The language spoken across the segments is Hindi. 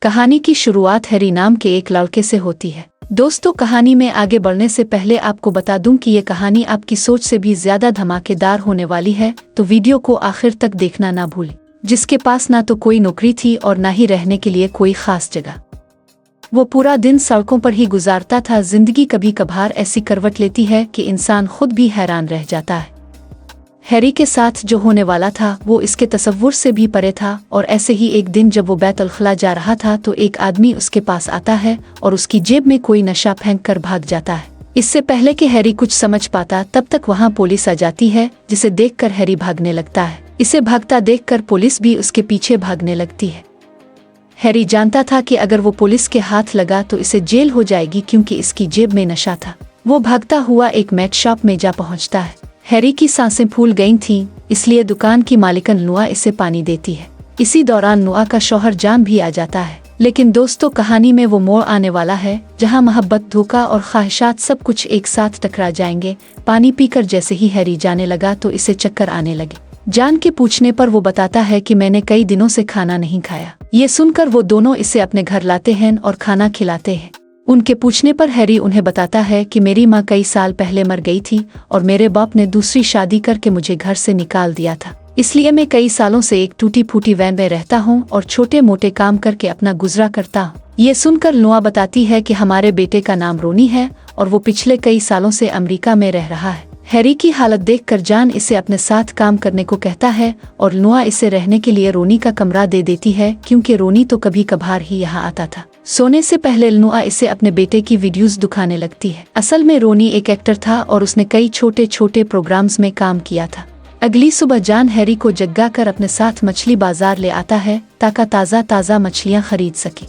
कहानी की शुरुआत हैरी नाम के एक लड़के से होती है। दोस्तों, कहानी में आगे बढ़ने से पहले आपको बता दूं कि ये कहानी आपकी सोच से भी ज्यादा धमाकेदार होने वाली है, तो वीडियो को आखिर तक देखना ना भूलें। जिसके पास ना तो कोई नौकरी थी और ना ही रहने के लिए कोई खास जगह, वो पूरा दिन सड़कों पर ही गुजारता था। जिंदगी कभी कभार ऐसी करवट लेती है कि इंसान खुद भी हैरान रह जाता है। हैरी के साथ जो होने वाला था वो इसके तसव्वुर से भी परे था। और ऐसे ही एक दिन जब वो बैतुल खला जा रहा था तो एक आदमी उसके पास आता है और उसकी जेब में कोई नशा फेंक कर भाग जाता है। इससे पहले कि हैरी कुछ समझ पाता तब तक वहाँ पुलिस आ जाती है, जिसे देखकर हैरी भागने लगता है। इसे भागता देखकर पुलिस भी उसके पीछे भागने लगती है। हैरी जानता था कि अगर वो पुलिस के हाथ लगा तो इसे जेल हो जाएगी, क्योंकि इसकी जेब में नशा था। वो भागता हुआ एक मैट शॉप में जा पहुँचता है। हैरी की सांसें फूल गई थीं, इसलिए दुकान की मालिकन नुआ इसे पानी देती है। इसी दौरान नुआ का शौहर जान भी आ जाता है। लेकिन दोस्तों, कहानी में वो मोड़ आने वाला है जहां मोहब्बत, धोखा और ख्वाहिशात सब कुछ एक साथ टकरा जाएंगे। पानी पीकर जैसे ही हैरी जाने लगा तो इसे चक्कर आने लगे। जान के पूछने पर वो बताता है कि मैंने कई दिनों से खाना नहीं खाया। ये सुनकर वो दोनों इसे अपने घर लाते हैं और खाना खिलाते हैं। उनके पूछने पर हैरी उन्हें बताता है कि मेरी माँ कई साल पहले मर गई थी और मेरे बाप ने दूसरी शादी करके मुझे घर से निकाल दिया था। इसलिए मैं कई सालों से एक टूटी फूटी वैन में रहता हूँ और छोटे मोटे काम करके अपना गुजरा करता हूँ। ये सुनकर नुआ बताती है कि हमारे बेटे का नाम रोनी है और वो पिछले कई सालों से अमेरिका में रह रहा है। हैरी की हालत देखकर जान इसे अपने साथ काम करने को कहता है और नुआ इसे रहने के लिए रोनी का कमरा दे देती है, क्योंकि रोनी तो कभी कभार ही यहाँ आता था। सोने से पहले नुआ इसे अपने बेटे की वीडियोस दिखाने लगती है। असल में रोनी एक एक्टर था और उसने कई छोटे छोटे प्रोग्राम्स में काम किया था। अगली सुबह जान हैरी को जगा कर अपने साथ मछली बाजार ले आता है ताकि ताज़ा ताज़ा मछलियाँ खरीद सके।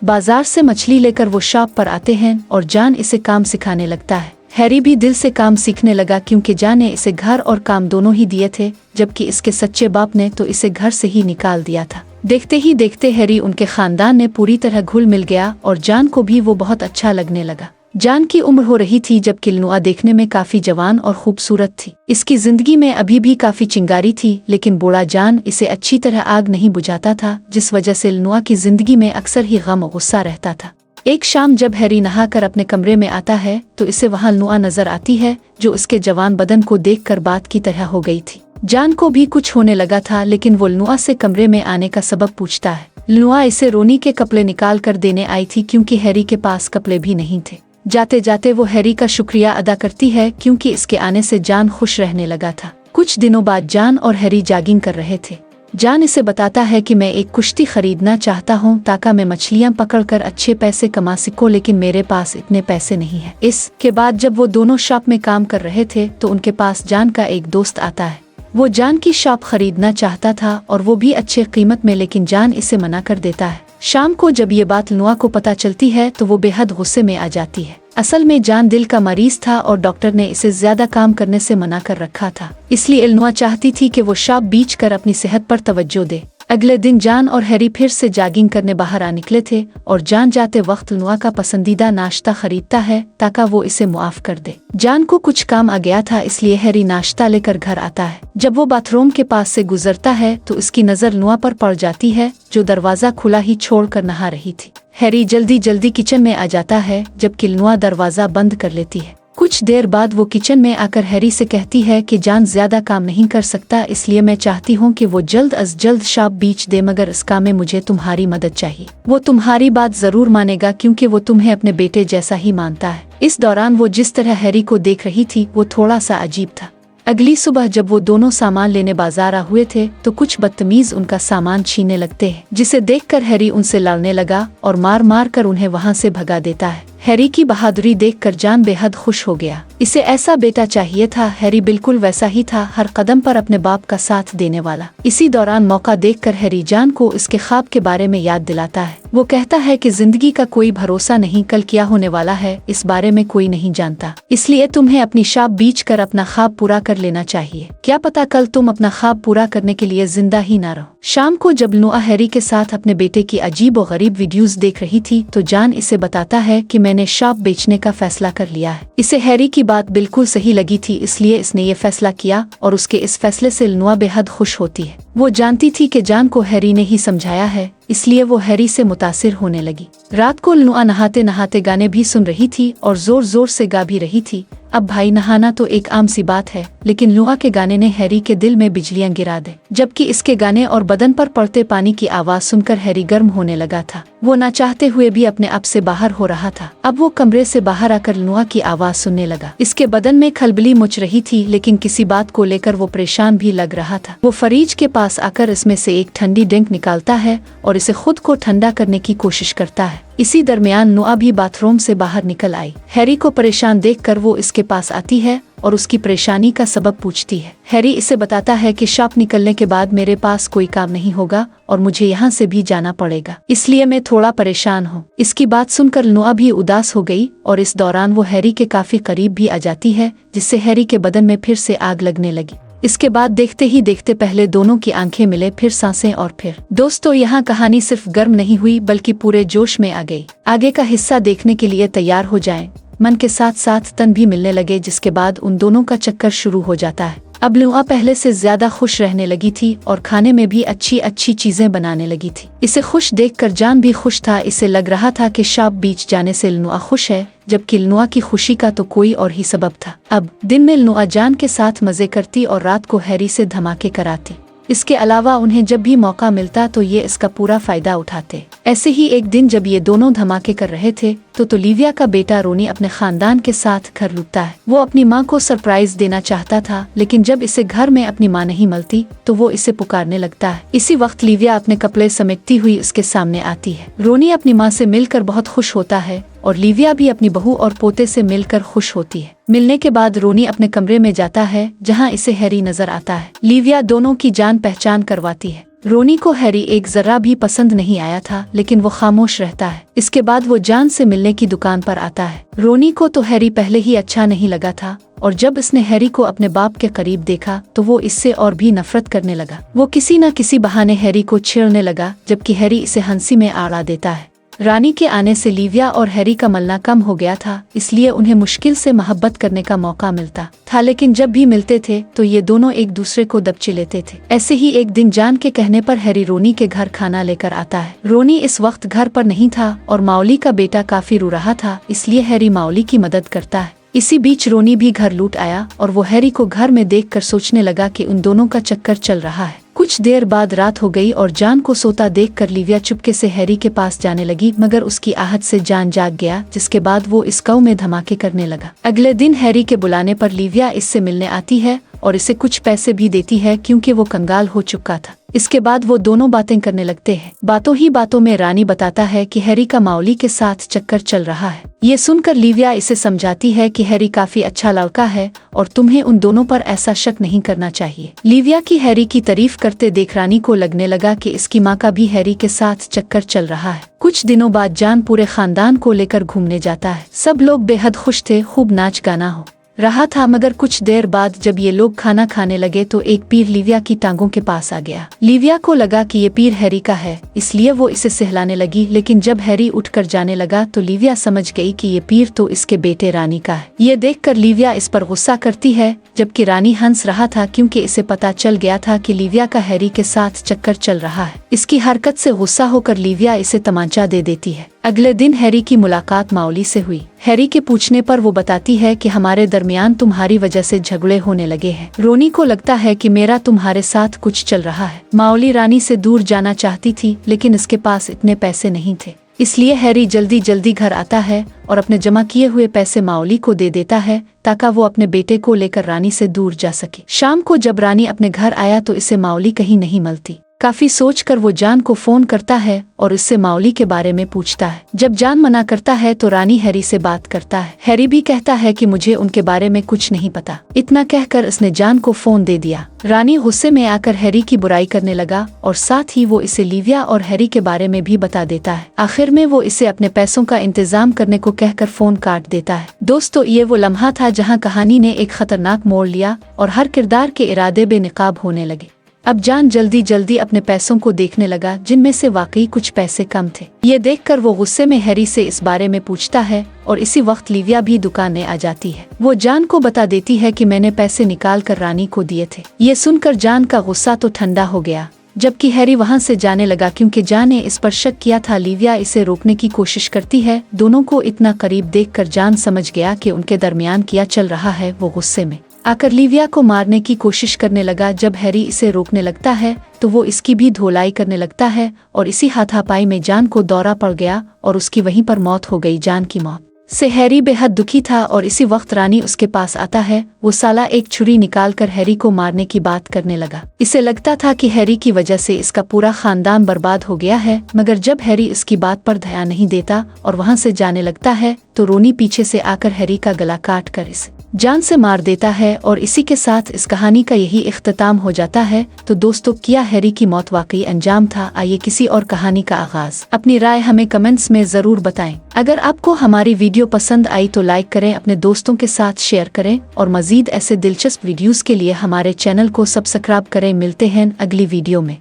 बाजार से मछली लेकर वो शॉप पर आते हैं और जान इसे काम सिखाने लगता है। हैरी भी दिल से काम सीखने लगा, क्योंकि जान ने इसे घर और काम दोनों ही दिए थे, जबकि इसके सच्चे बाप ने तो इसे घर से ही निकाल दिया था। देखते ही देखते हैरी उनके खानदान ने पूरी तरह घुल मिल गया और जान को भी वो बहुत अच्छा लगने लगा। जान की उम्र हो रही थी जबकि नुआ देखने में काफी जवान और खूबसूरत थी। इसकी जिंदगी में अभी भी काफी चिंगारी थी, लेकिन बूढ़ा जान इसे अच्छी तरह आग नहीं बुझाता था, जिस वजह से नुआ की जिंदगी में अक्सर ही गम और गुस्सा रहता था। एक शाम जब हैरी नहाकर अपने कमरे में आता है तो इसे वहां नुआ नजर आती है, जो उसके जवान बदन को देखकर बात की तरह हो गई थी। जान को भी कुछ होने लगा था, लेकिन वो नुआ से कमरे में आने का सबब पूछता है। नुआ इसे रोनी के कपड़े निकाल कर देने आई थी, क्योंकि हैरी के पास कपड़े भी नहीं थे। जाते जाते वो हैरी का शुक्रिया अदा करती है, क्योंकि इसके आने से जान खुश रहने लगा था। कुछ दिनों बाद जान और हैरी जॉगिंग कर रहे थे। जान इसे बताता है कि मैं एक कुश्ती खरीदना चाहता हूँ ताकि मैं मछलियाँ पकड़कर अच्छे पैसे कमा सकूं, लेकिन मेरे पास इतने पैसे नहीं है। इसके बाद जब वो दोनों शॉप में काम कर रहे थे तो उनके पास जान का एक दोस्त आता है। वो जान की शॉप खरीदना चाहता था और वो भी अच्छे कीमत में, लेकिन जान इसे मना कर देता है। शाम को जब ये बात नुआ को पता चलती है तो वो बेहद गुस्से में आ जाती है। असल में जान दिल का मरीज था और डॉक्टर ने इसे ज्यादा काम करने से मना कर रखा था, इसलिए नुआ चाहती थी कि वो शॉप बेच कर अपनी सेहत पर तवज्जो दे। अगले दिन जान और हैरी फिर से जॉगिंग करने बाहर आ निकले थे और जान जाते वक्त नुआ का पसंदीदा नाश्ता खरीदता है ताकि वो इसे मुआफ कर दे। जान को कुछ काम आ गया था, इसलिए हैरी नाश्ता लेकर घर आता है। जब वो बाथरूम के पास से गुजरता है तो इसकी नजर नुआ पर पड़ जाती है, जो दरवाजा खुला ही छोड़कर नहा रही थी। हैरी जल्दी जल्दी किचन में आ जाता है, जबकि नुआ दरवाजा बंद कर लेती है। कुछ देर बाद वो किचन में आकर हैरी से कहती है कि जान ज्यादा काम नहीं कर सकता, इसलिए मैं चाहती हूँ कि वो जल्द अज जल्द शॉप बेच दे, मगर इस काम में मुझे तुम्हारी मदद चाहिए। वो तुम्हारी बात जरूर मानेगा, क्योंकि वो तुम्हें अपने बेटे जैसा ही मानता है। इस दौरान वो जिस तरह हैरी को देख रही थी वो थोड़ा सा अजीब था। अगली सुबह जब वो दोनों सामान लेने बाजार आ हुए थे तो कुछ बदतमीज उनका सामान छीनने लगते हैं, जिसे देखकर हैरी उनसे लड़ने लगा और मार मार कर उन्हें वहां से भगा देता है। हैरी की बहादुरी देखकर जान बेहद खुश हो गया। इसे ऐसा बेटा चाहिए था। हैरी बिल्कुल वैसा ही था, हर कदम पर अपने बाप का साथ देने वाला। इसी दौरान मौका देखकर हैरी जान को इसके ख्वाब के बारे में याद दिलाता है। वो कहता है कि जिंदगी का कोई भरोसा नहीं, कल क्या होने वाला है इस बारे में कोई नहीं जानता, इसलिए तुम्हें अपनी शॉप बेच कर अपना ख्वाब पूरा कर लेना चाहिए। क्या पता कल तुम अपना ख्वाब पूरा करने के लिए जिंदा ही ना रहो। शाम को जब नुआ हैरी के साथ अपने बेटे की अजीब और गरीब वीडियोस देख रही थी तो जान इसे बताता है कि मैंने शॉप बेचने का फैसला कर लिया है। इसे हैरी की बात बिल्कुल सही लगी थी, इसलिए इसने ये फैसला किया और उसके इस फैसले से नुआ बेहद खुश होती है। वो जानती थी कि जान को हैरी ने ही समझाया है, इसलिए वो हैरी से मुतासिर होने लगी। रात को नुआ नहाते नहाते गाने भी सुन रही थी और जोर जोर से गा भी रही थी। अब भाई नहाना तो एक आम सी बात है, लेकिन नुआ के गाने ने हैरी के दिल में बिजलियां गिरा दे। जबकि इसके गाने और बदन पर पड़ते पानी की आवाज सुनकर हैरी गर्म होने लगा था। वो ना चाहते हुए भी अपने आप से बाहर हो रहा था। अब वो कमरे से बाहर आकर नुआ की आवाज सुनने लगा। इसके बदन में खलबली मच रही थी, लेकिन किसी बात को लेकर वो परेशान भी लग रहा था। वो फरीज के पास आकर इसमें से एक ठंडी ड्रिंक निकालता है और इसे खुद को ठंडा करने की कोशिश करता है। इसी दरमियान नुआ भी बाथरूम से बाहर निकल आई। हैरी को परेशान देखकर वो इसके पास आती है और उसकी परेशानी का सबब पूछती है। हैरी इसे बताता है कि शॉप निकलने के बाद मेरे पास कोई काम नहीं होगा और मुझे यहाँ से भी जाना पड़ेगा, इसलिए मैं थोड़ा परेशान हूँ। इसकी बात सुनकर नुआ भी उदास हो गई और इस दौरान वो हैरी के काफी करीब भी आ जाती है, जिससे हैरी के बदन में फिर से आग लगने लगी। इसके बाद देखते ही देखते पहले दोनों की आंखें मिले, फिर सांसें और फिर। दोस्तों, यहाँ कहानी सिर्फ गर्म नहीं हुई बल्कि पूरे जोश में आ गई। आगे का हिस्सा देखने के लिए तैयार हो जाएं। मन के साथ साथ तन भी मिलने लगे, जिसके बाद उन दोनों का चक्कर शुरू हो जाता है। अब नुआ पहले से ज्यादा खुश रहने लगी थी और खाने में भी अच्छी अच्छी चीजें बनाने लगी थी। इसे खुश देखकर जान भी खुश था। इसे लग रहा था कि शॉप बीच जाने से नुआ खुश है, जबकि नुआ की खुशी का तो कोई और ही सबब था। अब दिन में नुआ जान के साथ मजे करती और रात को हैरी से धमाके कराती। इसके अलावा उन्हें जब भी मौका मिलता तो ये इसका पूरा फायदा उठाते। ऐसे ही एक दिन जब ये दोनों धमाके कर रहे थे तो लिविया का बेटा रोनी अपने खानदान के साथ घर लौटता है। वो अपनी माँ को सरप्राइज देना चाहता था, लेकिन जब इसे घर में अपनी माँ नहीं मिलती तो वो इसे पुकारने लगता है। इसी वक्त लिविया अपने कपड़े समेटती हुई उसके सामने आती है। रोनी अपनी माँ से मिलकर बहुत खुश होता है और लिविया भी अपनी बहू और पोते से मिलकर खुश होती है। मिलने के बाद रोनी अपने कमरे में जाता है, जहाँ इसे हैरी नजर आता है। लिविया दोनों की जान पहचान करवाती है। रोनी को हैरी एक जरा भी पसंद नहीं आया था, लेकिन वो खामोश रहता है। इसके बाद वो जान से मिलने की दुकान पर आता है। रोनी को तो हैरी पहले ही अच्छा नहीं लगा था और जब इसने हैरी को अपने बाप के करीब देखा तो वो इससे और भी नफरत करने लगा। वो किसी न किसी बहाने हैरी को छेड़ने लगा, जबकि हैरी इसे हंसी में आड़ा देता है। रानी के आने से लिविया और हैरी का मिलना कम हो गया था, इसलिए उन्हें मुश्किल से मोहब्बत करने का मौका मिलता था। लेकिन जब भी मिलते थे तो ये दोनों एक दूसरे को दबचे लेते थे। ऐसे ही एक दिन जान के कहने पर हैरी रोनी के घर खाना लेकर आता है। रोनी इस वक्त घर पर नहीं था और माउली का बेटा काफी रो रहा था, इसलिए हैरी माउली की मदद करता है। इसी बीच रोनी भी घर लौट आया और वो हैरी को घर में देखकर सोचने लगा कि उन दोनों का चक्कर चल रहा है। कुछ देर बाद रात हो गई और जान को सोता देखकर लिविया चुपके से हैरी के पास जाने लगी, मगर उसकी आहट से जान जाग गया, जिसके बाद वो इस गांव में धमाके करने लगा। अगले दिन हैरी के बुलाने पर लिविया इससे मिलने आती है और इसे कुछ पैसे भी देती है, क्योंकि वो कंगाल हो चुका था। इसके बाद वो दोनों बातें करने लगते हैं। बातों ही बातों में रानी बताता है कि हैरी का माउली के साथ चक्कर चल रहा है। ये सुनकर लिविया इसे समझाती है कि हैरी काफी अच्छा लड़का है और तुम्हें उन दोनों पर ऐसा शक नहीं करना चाहिए। लिविया की हैरी की तारीफ करते देख रानी को लगने लगा कि इसकी माँ का भी हैरी के साथ चक्कर चल रहा है। कुछ दिनों बाद जान पूरे खानदान को लेकर घूमने जाता है। सब लोग बेहद खुश थे, खूब नाच गाना हो रहा था। मगर कुछ देर बाद जब ये लोग खाना खाने लगे तो एक पीर लिविया की टांगों के पास आ गया। लिविया को लगा कि ये पीर हैरी का है, इसलिए वो इसे सहलाने लगी, लेकिन जब हैरी उठकर जाने लगा तो लिविया समझ गई कि ये पीर तो इसके बेटे रानी का है। ये देखकर लिविया इस पर गुस्सा करती है, जबकि रानी हंस रहा था, क्योंकि इसे पता चल गया था कि लिविया का हैरी के साथ चक्कर चल रहा है। इसकी हरकत से गुस्सा होकर लिविया इसे तमाचा दे देती है। अगले दिन हैरी की मुलाकात माउली से हुई। हैरी के पूछने पर वो बताती है कि हमारे दरमियान तुम्हारी वजह से झगड़े होने लगे हैं। रोनी को लगता है कि मेरा तुम्हारे साथ कुछ चल रहा है। माउली रानी से दूर जाना चाहती थी, लेकिन इसके पास इतने पैसे नहीं थे, इसलिए हैरी जल्दी जल्दी घर आता है और अपने जमा किए हुए पैसे माउली को दे देता है, ताकि वो अपने बेटे को लेकर रानी से दूर जा सके। शाम को जब रानी अपने घर आया तो इसे माउली कहीं नहीं मिलती। काफी सोचकर वो जान को फोन करता है और इससे माउली के बारे में पूछता है। जब जान मना करता है तो रानी हैरी से बात करता है। हैरी भी कहता है कि मुझे उनके बारे में कुछ नहीं पता। इतना कहकर इसने जान को फोन दे दिया। रानी गुस्से में आकर हैरी की बुराई करने लगा और साथ ही वो इसे लिविया और हैरी के बारे में भी बता देता है। आखिर में वो इसे अपने पैसों का इंतजाम करने को कहकर फोन काट देता है। दोस्तों, ये वो लम्हा था जहाँ कहानी ने एक खतरनाक मोड़ लिया और हर किरदार के इरादे बेनकाब होने लगे। अब जान जल्दी जल्दी अपने पैसों को देखने लगा, जिनमें से वाकई कुछ पैसे कम थे। ये देखकर वो गुस्से में हैरी से इस बारे में पूछता है और इसी वक्त लिविया भी दुकान में आ जाती है। वो जान को बता देती है कि मैंने पैसे निकाल कर रानी को दिए थे। ये सुनकर जान का गुस्सा तो ठंडा हो गया। जबकि हैरी वहां से जाने लगा क्योंकि जान ने इस पर शक किया था। लिविया इसे रोकने की कोशिश करती है। दोनों को इतना करीब देखकर जान समझ गया कि उनके दरमियान क्या चल रहा है। वो गुस्से में आकर लिविया को मारने की कोशिश करने लगा। जब हैरी इसे रोकने लगता है तो वो इसकी भी धोलाई करने लगता है और इसी हाथापाई में जान को दौरा पड़ गया और उसकी वहीं पर मौत हो गई। जान की मौत से हैरी बेहद दुखी था और इसी वक्त रानी उसके पास आता है। वो साला एक छुरी निकालकर हैरी को मारने की बात करने लगा। इसे लगता था कि हैरी की वजह से इसका पूरा खानदान बर्बाद हो गया है, मगर जब हैरी इसकी बात पर ध्यान नहीं देता और वहां से जाने लगता है तो रोनी पीछे से आकर हैरी का गला काट कर इसे जान से मार देता है और इसी के साथ इस कहानी का यही इख्तिताम हो जाता है। तो दोस्तों, क्या हैरी की मौत वाकई अंजाम था? आइए किसी और कहानी का आगाज। अपनी राय हमें कमेंट्स में जरूर बताएं। अगर आपको हमारी वीडियो पसंद आई तो लाइक करें, अपने दोस्तों के साथ शेयर करें और मजीद ऐसे दिलचस्प वीडियोस के लिए हमारे चैनल को सब्सक्राइब करें। मिलते हैं अगली वीडियो में।